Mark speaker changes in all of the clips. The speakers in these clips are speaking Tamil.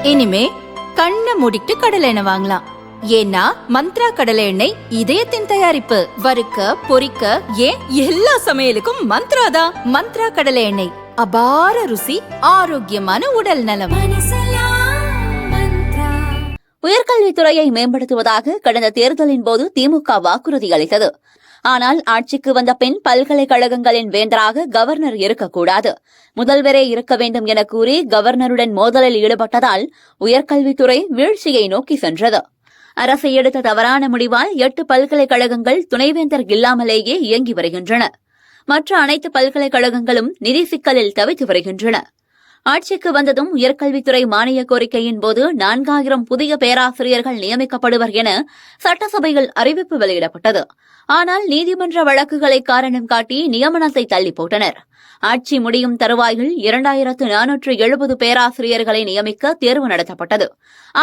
Speaker 1: இனிமே கண்ணை மூடிட்டு கடலை எண்ணெய் வாங்கலாம். ஏன்னா மந்த்ரா கடலை எண்ணெய் இதயத்தின் தயாரிப்பு. வறுக்க பொரிக்க ஏன் எல்லா சமையலுக்கும் மந்த்ரா தான். மந்த்ரா கடலை எண்ணெய், அபார ருசி, ஆரோக்கியமான உடல் நலம்.
Speaker 2: உயர்கல்வித்துறையை மேம்படுத்துவதாக கடந்த தேர்தலின் போது திமுக வாக்குறுதி அளித்தது. ஆனால் ஆட்சிக்கு வந்த பின் பல்கலைக்கழகங்களின் வேந்தராக கவர்னர் இருக்கக்கூடாது, முதல்வரே இருக்க வேண்டும் என கூறி கவர்னருடன் மோதலில் ஈடுபட்டதால் உயர்கல்வித்துறை வீழ்ச்சியை நோக்கி சென்றது. அரசு எடுத்த தவறான முடிவால் 8 பல்கலைக்கழகங்கள் துணைவேந்தர் இல்லாமலேயே இயங்கி வருகின்றன. மற்ற அனைத்து பல்கலைக்கழகங்களும் நிதி சிக்கலில் தவித்து வருகின்றன. ஆட்சிக்கு வந்ததும் உயர்கல்வித்துறை மானிய கோரிக்கையின் போது 4000 புதிய பேராசிரியர்கள் நியமிக்கப்படுவர் என சட்டசபையில் அறிவிப்பு வெளியிடப்பட்டது. ஆனால் நீதிமன்ற வழக்குகளை காரணம் காட்டி நியமனத்தை தள்ளி போட்டனர். ஆட்சி முடியும் தருவாயில் 2470 பேராசிரியர்களை நியமிக்க தேர்வு நடத்தப்பட்டது.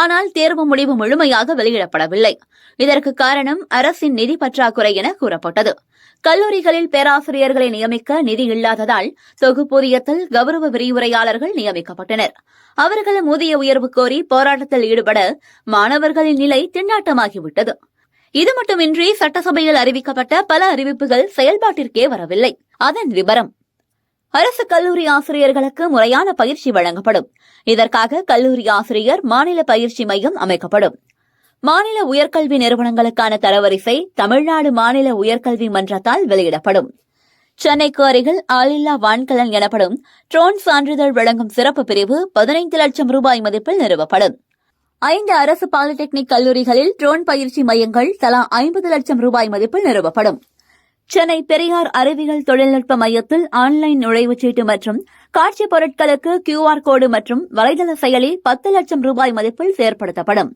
Speaker 2: ஆனால் தேர்வு முடிவு முழுமையாக வெளியிடப்படவில்லை. இதற்கு காரணம் அரசின் நிதி பற்றாக்குறை என கூறப்பட்டது. கல்லூரிகளில் பேராசிரியர்களை நியமிக்க நிதி இல்லாததால் தொகுப்பூதியத்தில் கௌரவ விரிவுரையாளர்கள் நியமிக்கப்பட்டனர். அவர்களும் ஊதிய உயர்வு கோரி போராட்டத்தில் ஈடுபட மாணவர்களின் நிலை திண்டாட்டமாகிவிட்டது. இது மட்டுமின்றி சட்டசபையில் அறிவிக்கப்பட்ட பல அறிவிப்புகள் செயல்பாட்டிற்கே வரவில்லை. அதன் விபரம்: அரசு கல்லூரி ஆசிரியர்களுக்கு முறையான பயிற்சி வழங்கப்படும். இதற்காக கல்லூரி ஆசிரியர் மாநில பயிற்சி மையம் அமைக்கப்படும். மாநில உயர்கல்வி நிறுவனங்களுக்கான தரவரிசை தமிழ்நாடு மாநில உயர்கல்வி மன்றத்தால் வெளியிடப்படும். சென்னைக்கு அருகில் ஆளில்லா வான்கலன் எனப்படும் ட்ரோன் சான்றிதழ் வழங்கும் சிறப்பு பிரிவு 15 லட்சம் ரூபாய் மதிப்பில் நிறுவப்படும். 5 அரசு பாலிடெக்னிக் கல்லூரிகளில் ட்ரோன் பயிற்சி மையங்கள் தலா 50 லட்சம் ரூபாய் மதிப்பில் நிறுவப்படும். சென்னை பெரியார் அறிவியல் தொழில்நுட்ப மையத்தில் ஆன்லைன் நுழைவுச்சீட்டு மற்றும் காட்சி பொருட்களுக்கு QR கோடு மற்றும் வலைதள செயலி 10 லட்சம் ரூபாய் மதிப்பில் செயற்படுத்தப்படும்.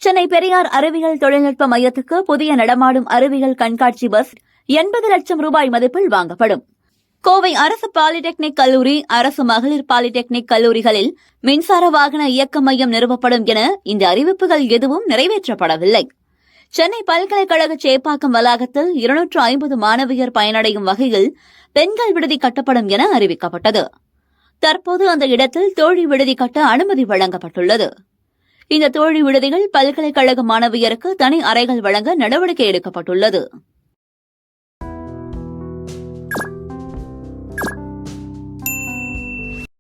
Speaker 2: சென்னை பெரியார் அறிவியல் தொழில்நுட்ப மையத்துக்கு புதிய நடமாடும் அறிவியல் கண்காட்சி பஸ் 80 லட்சம் ரூபாய் மதிப்பில் வாங்கப்படும். கோவை அரசு பாலிடெக்னிக் கல்லூரி, அரசு மகளிர் பாலிடெக்னிக் கல்லூரிகளில் மின்சார வாகன இயக்க மையம் நிறுவப்படும் என இந்த அறிவிப்புகள் எதுவும் நிறைவேற்றப்படவில்லை. சென்னை பல்கலைக்கழக சேப்பாக்கம் வளாகத்தில் 250 மாணவியர் பயனடையும் வகையில் பெண்கள் விடுதி கட்டப்படும் என அறிவிக்கப்பட்டது. தற்போது அந்த இடத்தில் தோழி விடுதி கட்ட அனுமதி வழங்கப்பட்டுள்ளது. இந்த தோழி விடுதிகள் பல்கலைக்கழக மாணவியருக்கு தனி அறைகள் வழங்க நடவடிக்கை எடுக்கப்பட்டுள்ளது.